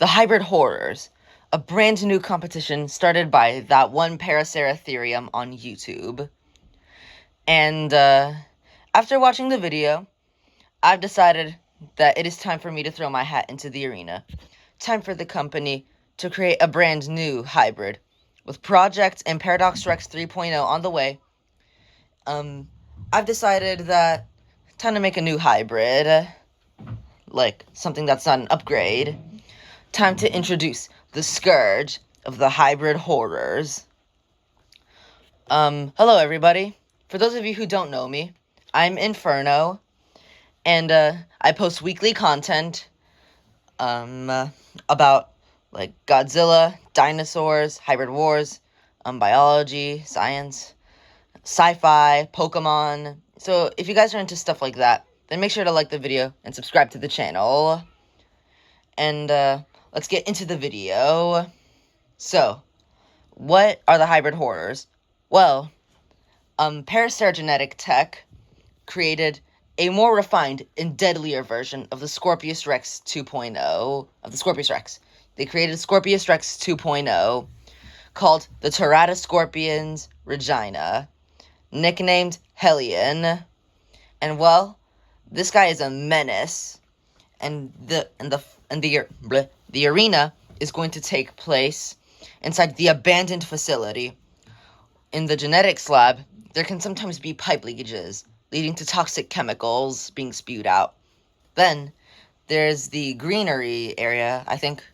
The Hybrid Horrors, a brand new competition started by that one-paracerathirum on YouTube. And after watching the video, I've decided that it is time for me to throw my hat into the arena. Time for the company to create a brand new hybrid. With Project and Paradox Rex 3.0 on the way, I've decided that time to make a new hybrid, like something that's not an upgrade. Time to introduce the scourge of the hybrid horrors. Hello everybody. For those of you who don't know me, I'm Inferno, and I post weekly content about like Godzilla, dinosaurs, hybrid wars, biology, science, sci-fi, Pokemon. So if you guys are into stuff like that, then make sure to like the video and subscribe to the channel. And let's get into the video. So, what are the hybrid horrors? Well, Paraseragenetic Tech created a more refined and deadlier version of the Scorpius Rex 2.0, of the Scorpius Rex. They created Scorpius Rex 2.0, called the Teratoscorpions Regina, nicknamed Hellion. And well, this guy is a menace, and the arena is going to take place inside the abandoned facility. In the genetics lab, there can sometimes be pipe leakages, leading to toxic chemicals being spewed out. Then, there's the greenery area, I think,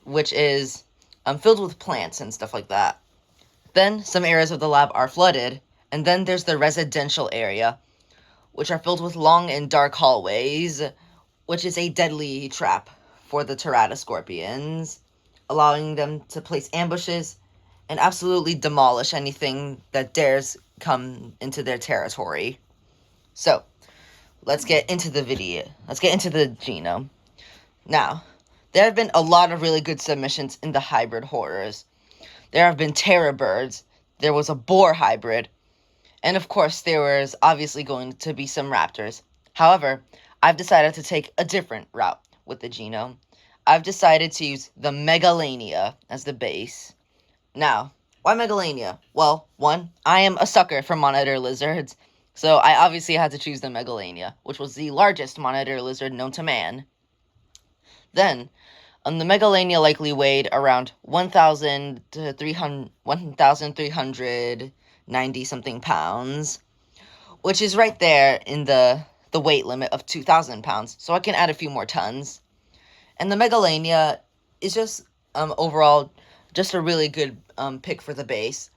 which is filled with plants and stuff like that. Then, some areas of the lab are flooded, and then there's the residential area, which are filled with long and dark hallways, which is a deadly trap for the Teratoscorpions, allowing them to place ambushes and absolutely demolish anything that dares come into their territory. So, let's get into the video. Let's get into the genome. Now, there have been a lot of really good submissions in the hybrid horrors. There have been terror birds, there was a boar hybrid, and of course there was obviously going to be some raptors. However, I've decided to take a different route with the genome. I've decided to use the Megalania as the base. Now, why Megalania? Well, one, I am a sucker for monitor lizards, so I obviously had to choose the Megalania, which was the largest monitor lizard known to man. Then, the Megalania likely weighed around 1,390 something pounds, which is right there in the weight limit of 2,000 pounds, so I can add a few more tons. And the Megalania is just, overall, just a really good pick for the base,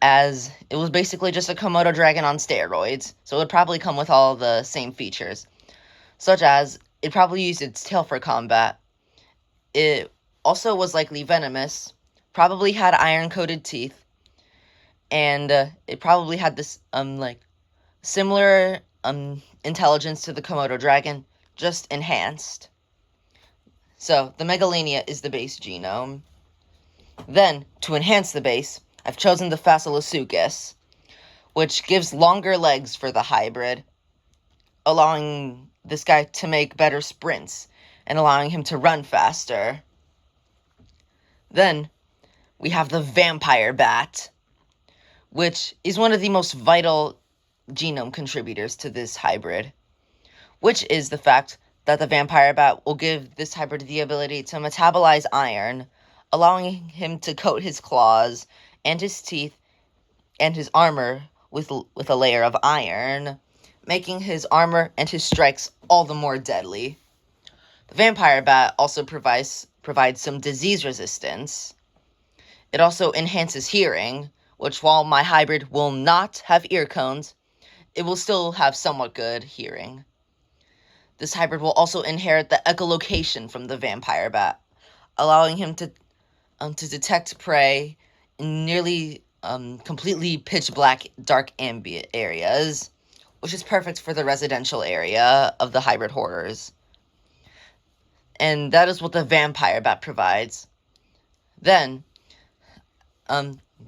as it was basically just a Komodo dragon on steroids, so it would probably come with all the same features, such as it probably used its tail for combat. It also was likely venomous, probably had iron-coated teeth, and it probably had this similar intelligence to the Komodo dragon, just enhanced. So, the Megalania is the base genome. Then, to enhance the base, I've chosen the Phaseolasuchus, which gives longer legs for the hybrid, allowing this guy to make better sprints, and allowing him to run faster. Then, we have the Vampire Bat, which is one of the most vital genome contributors to this hybrid, which is the fact that the Vampire Bat will give this hybrid the ability to metabolize iron, allowing him to coat his claws and his teeth and his armor with a layer of iron, making his armor and his strikes all the more deadly. The Vampire Bat also provides some disease resistance. It also enhances hearing, which while my hybrid will not have ear cones, it will still have somewhat good hearing. This hybrid will also inherit the echolocation from the Vampire Bat, allowing him to detect prey in nearly completely pitch black, dark ambient areas, which is perfect for the residential area of the hybrid horrors. And that is what the Vampire Bat provides. Then,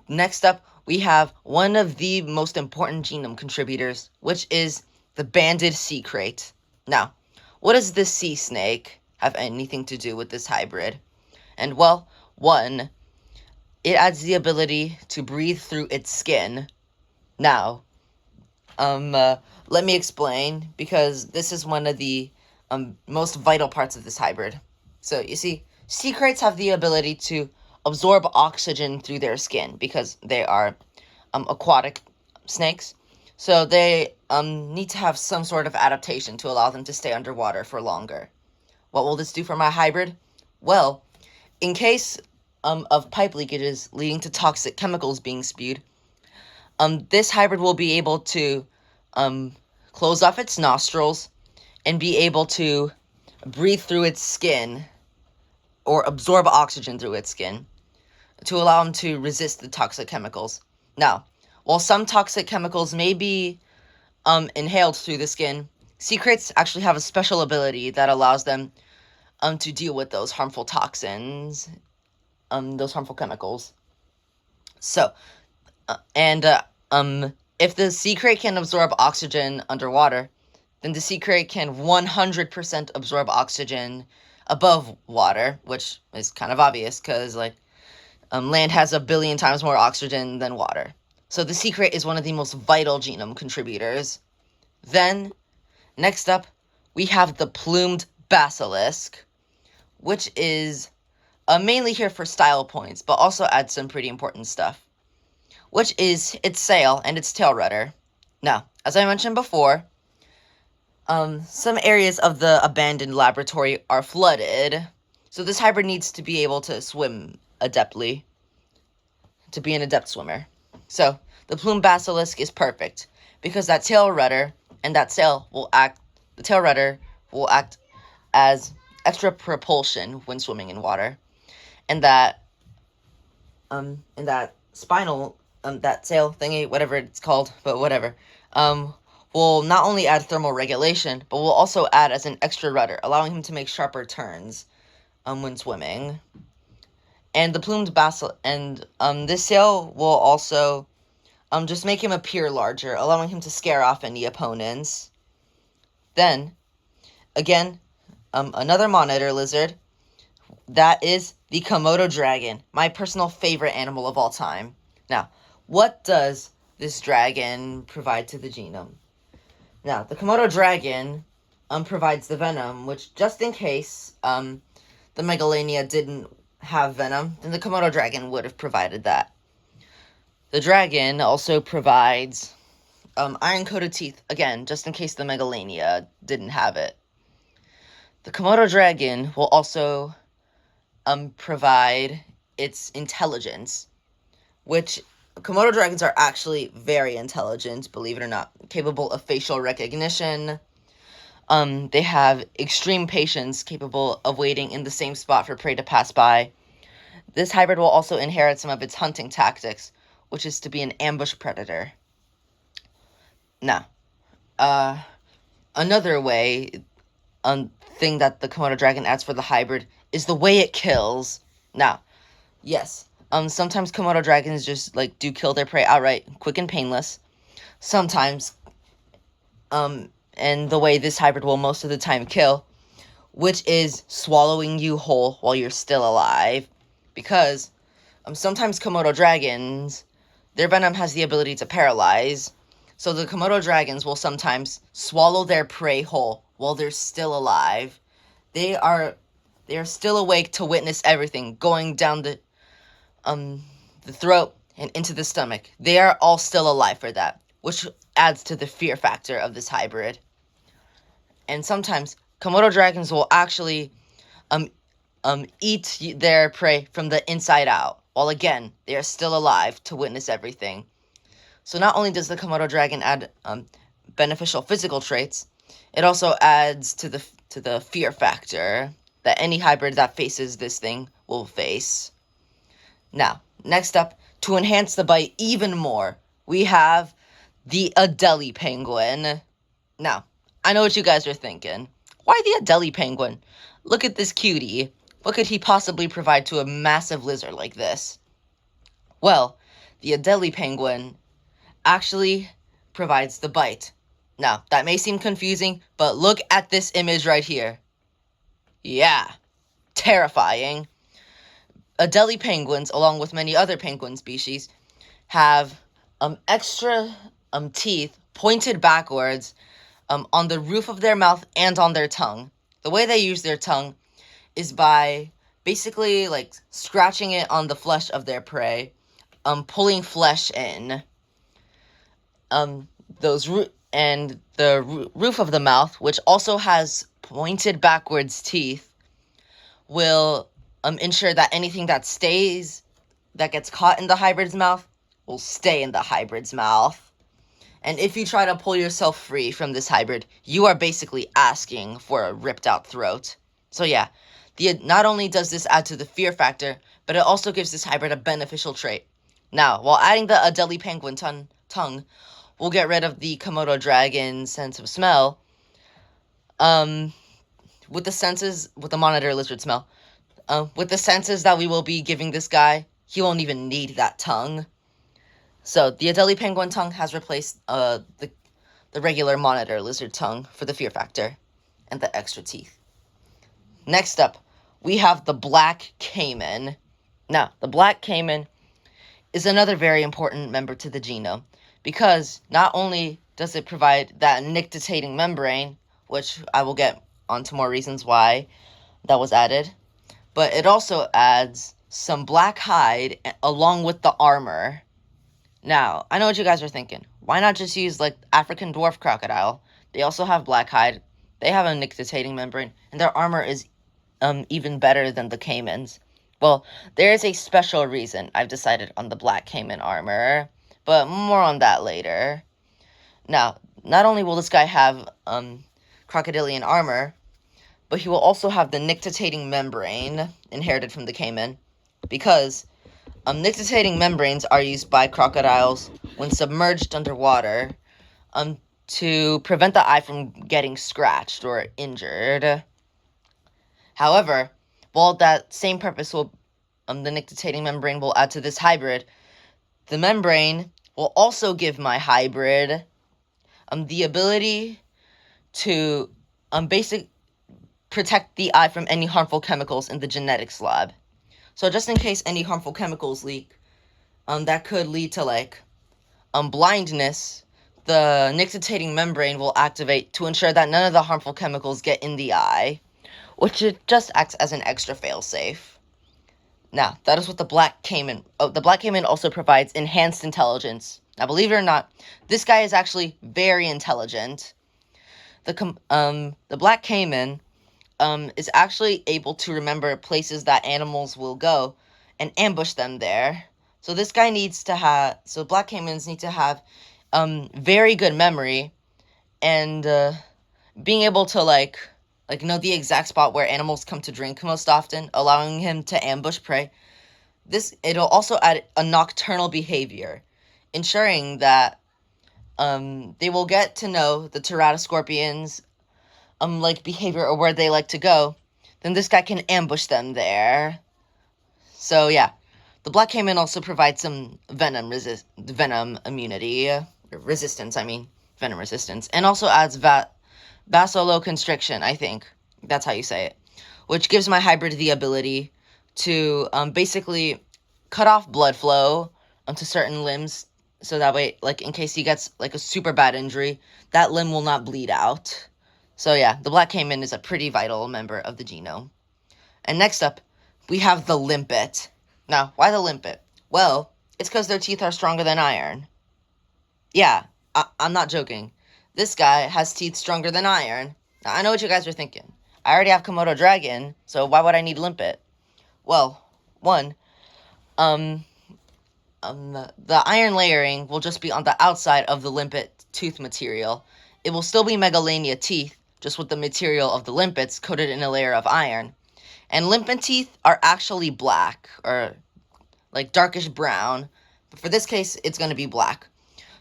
next up, we have one of the most important genome contributors, which is the banded sea crate. Now, what is this sea snake? have anything to do with this hybrid? And well, one, it adds the ability to breathe through its skin. Now, let me explain, because this is one of the most vital parts of this hybrid. So, you see, sea kraits have the ability to absorb oxygen through their skin because they are aquatic snakes. So they need to have some sort of adaptation to allow them to stay underwater for longer. What will this do for my hybrid? Well, in case of pipe leakages leading to toxic chemicals being spewed, this hybrid will be able to close off its nostrils and be able to breathe through its skin or absorb oxygen through its skin to allow them to resist the toxic chemicals. Now, while some toxic chemicals may be inhaled through the skin, sea kraits actually have a special ability that allows them to deal with those harmful toxins, those harmful chemicals. So, if the sea krait can absorb oxygen underwater, then the sea krait can 100% absorb oxygen above water, which is kind of obvious because, land has 1 billion times more oxygen than water. So the sea krait is one of the most vital genome contributors. Then, next up, we have the plumed basilisk, which is mainly here for style points, but also adds some pretty important stuff, which is its sail and its tail rudder. Now, as I mentioned before, some areas of the abandoned laboratory are flooded, so this hybrid needs to be able to swim adeptly, to be an adept swimmer. So, the plume basilisk is perfect, because that tail rudder and that sail will act, the tail rudder will act as extra propulsion when swimming in water, and that spinal, that sail thingy, whatever it's called, but whatever, will not only add thermal regulation, but will also add as an extra rudder, allowing him to make sharper turns, when swimming. And the plumed basilisk, and this sail will also just make him appear larger, allowing him to scare off any opponents. Then, again, another monitor lizard, that is the Komodo dragon, my personal favorite animal of all time. Now, what does this dragon provide to the genome? Now, the Komodo dragon provides the venom, which, just in case the Megalania didn't have venom, then the Komodo dragon would have provided that. The dragon also provides iron-coated teeth, again, just in case the Megalania didn't have it. The Komodo dragon will also provide its intelligence, which Komodo dragons are actually very intelligent, believe it or not, capable of facial recognition. They have extreme patience, capable of waiting in the same spot for prey to pass by. This hybrid will also inherit some of its hunting tactics, which is to be an ambush predator. Now, another thing that the Komodo dragon adds for the hybrid is the way it kills. Now, yes, sometimes Komodo dragons just, do kill their prey outright, quick and painless. Sometimes, and the way this hybrid will most of the time kill, which is swallowing you whole while you're still alive. Because, sometimes Komodo dragons, their venom has the ability to paralyze, so the Komodo dragons will sometimes swallow their prey whole while they're still alive. They are still awake to witness everything going down the throat and into the stomach. They are all still alive for that, which adds to the fear factor of this hybrid. And sometimes Komodo dragons will actually eat their prey from the inside out, while again they are still alive to witness everything. So not only does the Komodo dragon add beneficial physical traits, it also adds to the fear factor that any hybrid that faces this thing will face. Now, next up, to enhance the bite even more, we have the Adelie penguin. Now, I know what you guys are thinking. Why the Adelie penguin? Look at this cutie. What could he possibly provide to a massive lizard like this? Well, the Adelie penguin actually provides the bite. Now, that may seem confusing, but look at this image right here. Yeah, terrifying. Adelie penguins, along with many other penguin species, have extra teeth pointed backwards on the roof of their mouth and on their tongue. The way they use their tongue is by basically like scratching it on the flesh of their prey, pulling flesh in. And the roof of the mouth, which also has pointed backwards teeth, will ensure that anything that gets caught in the hybrid's mouth will stay in the hybrid's mouth. And if you try to pull yourself free from this hybrid, you are basically asking for a ripped out throat. So yeah, not only does this add to the fear factor, but it also gives this hybrid a beneficial trait. Now, while adding the Adelie penguin tongue, we'll get rid of the Komodo dragon sense of smell. With the monitor lizard smell, with the senses that we will be giving this guy, he won't even need that tongue. So the Adelie penguin tongue has replaced the regular monitor lizard tongue for the fear factor and the extra teeth. Next up, we have the black caiman. Now, the black caiman is another very important member to the genome, because not only does it provide that nictitating membrane, which I will get onto more reasons why that was added, but it also adds some black hide along with the armor. Now, I know what you guys are thinking. Why not just use, like, African dwarf crocodile? They also have black hide. They have a nictitating membrane, and their armor is even better than the caimans. Well, there is a special reason I've decided on the black caiman armor, but more on that later. Now, not only will this guy have crocodilian armor, but he will also have the nictitating membrane inherited from the caiman, because nictitating membranes are used by crocodiles when submerged underwater to prevent the eye from getting scratched or injured. However, while that same purpose will the nictitating membrane will add to this hybrid, the membrane will also give my hybrid the ability to protect the eye from any harmful chemicals in the genetics lab. So just in case any harmful chemicals leak, that could lead to, like, blindness, the nictitating membrane will activate to ensure that none of the harmful chemicals get in the eye, which it just acts as an extra failsafe. Now, that is what the black caiman... Oh, the black caiman also provides enhanced intelligence. Now, believe it or not, this guy is actually very intelligent. The black caiman is actually able to remember places that animals will go and ambush them there. So this guy needs to have... So black caimans need to have very good memory and being able to, like know the exact spot where animals come to drink most often, allowing him to ambush prey. It'll also add a nocturnal behavior, ensuring that they will get to know the teratoscorpions behavior or where they like to go. Then this guy can ambush them there. So yeah, the black caiman also provides some venom immunity, resistance. Venom resistance, and also adds vasoconstriction. I think that's how you say it, which gives my hybrid the ability to basically cut off blood flow onto certain limbs, so that way, like, in case he gets like a super bad injury, that limb will not bleed out. So yeah, the black caiman is a pretty vital member of the genome. And next up, we have the limpet. Now, why the limpet? Well, it's because their teeth are stronger than iron. Yeah, I'm not joking. This guy has teeth stronger than iron. Now, I know what you guys are thinking. I already have Komodo dragon, so why would I need limpet? Well, one, the iron layering will just be on the outside of the limpet tooth material. It will still be megalania teeth, just with the material of the limpets coated in a layer of iron. And limpet teeth are actually black, or like darkish brown, but for this case, it's going to be black.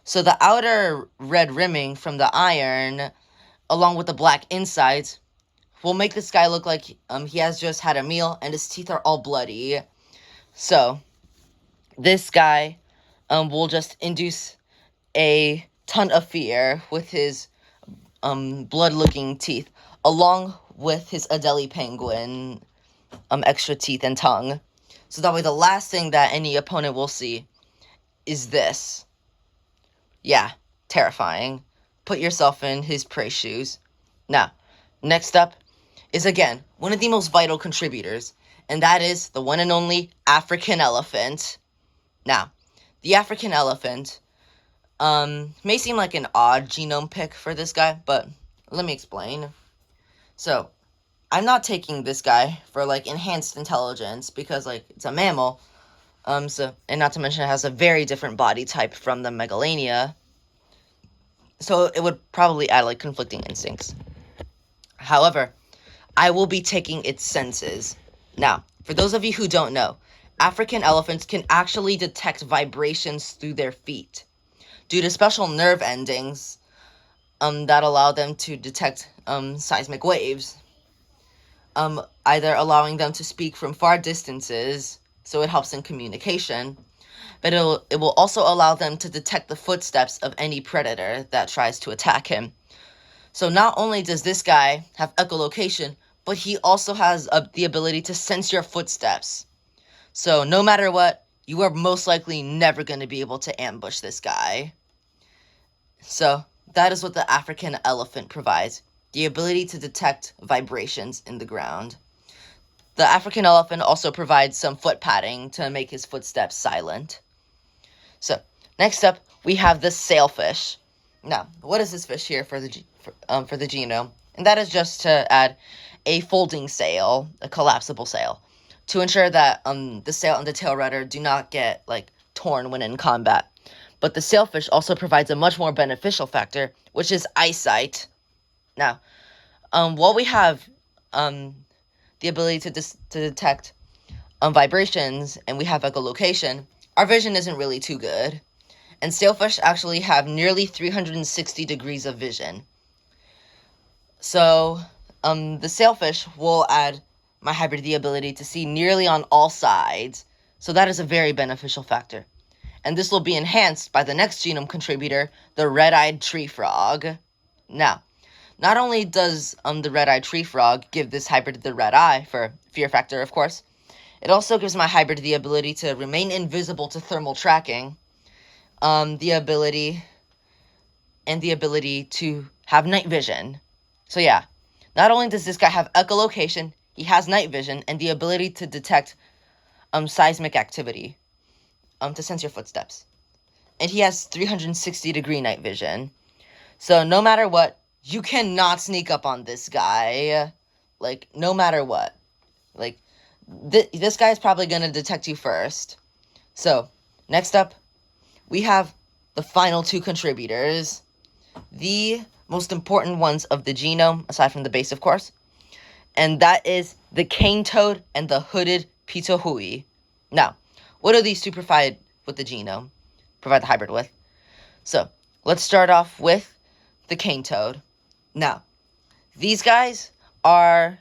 So the outer red rimming from the iron, along with the black insides, will make this guy look like he has just had a meal and his teeth are all bloody. So this guy will just induce a ton of fear with his blood-looking teeth, along with his Adelie penguin extra teeth and tongue. So that way the last thing that any opponent will see is this. Yeah, terrifying. Put yourself in his prey shoes. Now, next up is, again, one of the most vital contributors, and that is the one and only African elephant. Now, the African elephant may seem like an odd genome pick for this guy, but let me explain. So, I'm not taking this guy for, like, enhanced intelligence, because, like, it's a mammal, and not to mention it has a very different body type from the Megalania, so it would probably add, like, conflicting instincts. However, I will be taking its senses. Now, for those of you who don't know, African elephants can actually detect vibrations through their feet due to special nerve endings that allow them to detect seismic waves, either allowing them to speak from far distances, so it helps in communication, but it will also allow them to detect the footsteps of any predator that tries to attack him. So not only does this guy have echolocation, but he also has the ability to sense your footsteps. So no matter what, you are most likely never going to be able to ambush this guy. So that is what the African elephant provides, the ability to detect vibrations in the ground. The African elephant also provides some foot padding to make his footsteps silent. So next up, we have the sailfish. Now, what is this fish here for the genome? And that is just to add a folding sail, a collapsible sail, to ensure that the sail and the tail rudder do not get, like, torn when in combat. But the sailfish also provides a much more beneficial factor, which is eyesight. Now, while we have the ability to detect vibrations, and we have echolocation, our vision isn't really too good. And sailfish actually have nearly 360 degrees of vision. So, the sailfish will add my hybrid the ability to see nearly on all sides. So that is a very beneficial factor. And this will be enhanced by the next genome contributor, the red-eyed tree frog. Now, not only does the red-eyed tree frog give this hybrid the red eye for fear factor, of course, it also gives my hybrid the ability to remain invisible to thermal tracking, the ability to have night vision. So yeah, not only does this guy have echolocation, he has night vision and the ability to detect seismic activity, to sense your footsteps. And he has 360-degree night vision. So no matter what, you cannot sneak up on this guy. Like, no matter what. Like, this guy is probably going to detect you first. So, next up, we have the final two contributors. The most important ones of the genome, aside from the base, of course. And that is the cane toad and the hooded pitohui. Now, what do these two provide with the genome? Provide the hybrid with? So, let's start off with the cane toad. Now, these guys are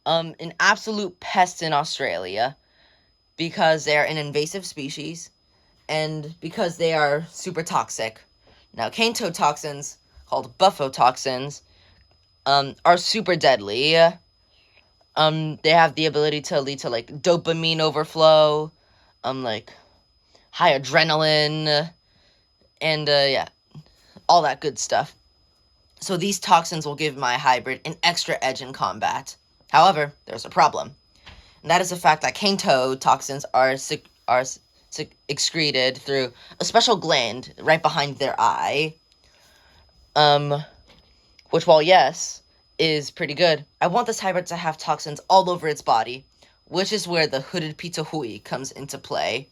an absolute pest in Australia because they're an invasive species and because they are super toxic. Now, cane toad toxins, called buffotoxins, are super deadly. They have the ability to lead to, like, dopamine overflow, like, high adrenaline, and, yeah, all that good stuff. So these toxins will give my hybrid an extra edge in combat. However, there's a problem. And that is the fact that cane toad toxins are excreted through a special gland right behind their eye. Which, while yes, is pretty good, I want this hybrid to have toxins all over its body, which is where the hooded pitohui comes into play.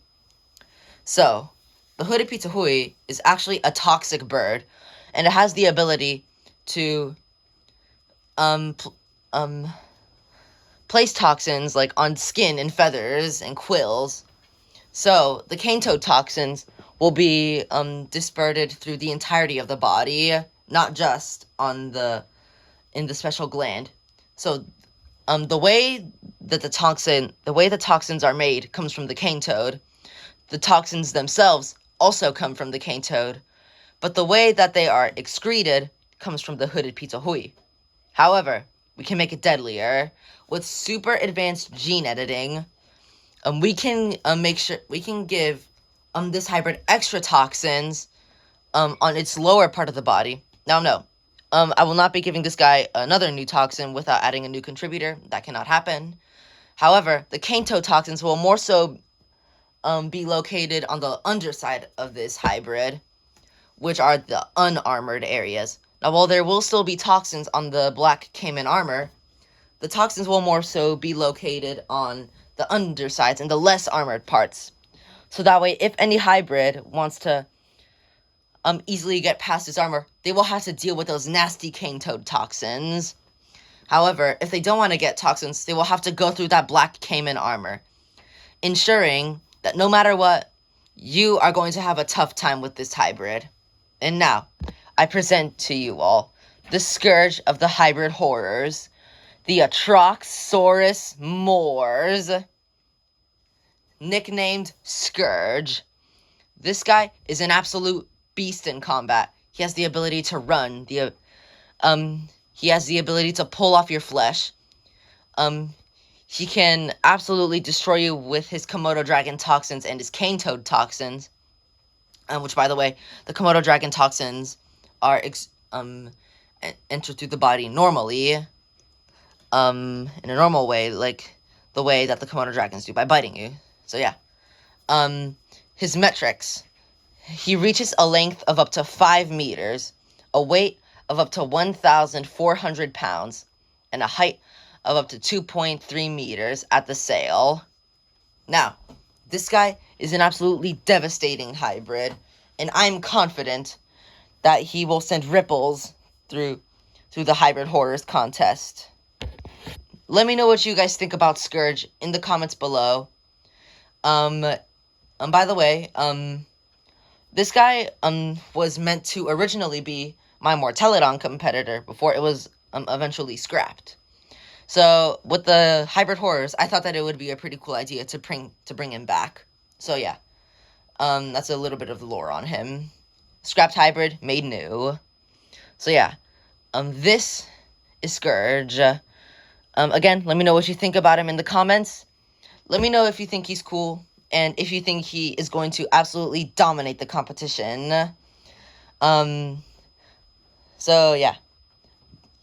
So, the hooded pitohui is actually a toxic bird, and it has the ability to place toxins, like, on skin and feathers and quills. So the cane toad toxins will be dispersed through the entirety of the body, not just in the special gland. So the way the toxins are made comes from the cane toad. The toxins themselves also come from the cane toad, but the way that they are excreted comes from the hooded pitohui. However, We can make it deadlier. With super advanced gene editing, we can give this hybrid extra toxins on its lower part of the body. Now, no, I will not be giving this guy another new toxin without adding a new contributor. That cannot happen. However, the cane toad toxins will more so be located on the underside of this hybrid, which are the unarmored areas. Now, while there will still be toxins on the black caiman armor, the toxins will more so be located on the undersides and the less armored parts. So that way, if any hybrid wants to easily get past his armor, they will have to deal with those nasty cane toad toxins. However, if they don't want to get toxins, they will have to go through that black caiman armor, ensuring that no matter what, you are going to have a tough time with this hybrid. And now, I present to you all the scourge of the hybrid horrors, the Atroxaurus Moors, nicknamed Scourge. This guy is an absolute beast in combat. He has the ability to run, he has the ability to pull off your flesh. He can absolutely destroy you with his Komodo dragon toxins and his cane toad toxins. Which, by the way, the Komodo dragon toxins are enter through the body normally, in a normal way, like the way that the Komodo dragons do, by biting you. So yeah. His metrics. He reaches a length of up to 5 meters, a weight of up to 1,400 pounds, and a height of up to 2.3 meters at the sail. Now, this guy is an absolutely devastating hybrid, and I'm confident that he will send ripples through the Hybrid Horrors contest. Let me know what you guys think about Scourge in the comments below. By the way, this guy was meant to originally be my Mortelodon competitor before it was eventually scrapped. So with the Hybrid Horrors, I thought that it would be a pretty cool idea to bring him back. So yeah, that's a little bit of the lore on him. Scrapped hybrid, made new. So yeah, this is Scourge. Again, let me know what you think about him in the comments. Let me know if you think he's cool, and if you think he is going to absolutely dominate the competition. So yeah.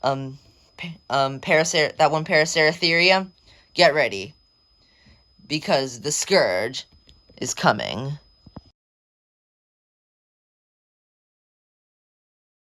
That one-paracerathirum, get ready, because the Scourge is coming.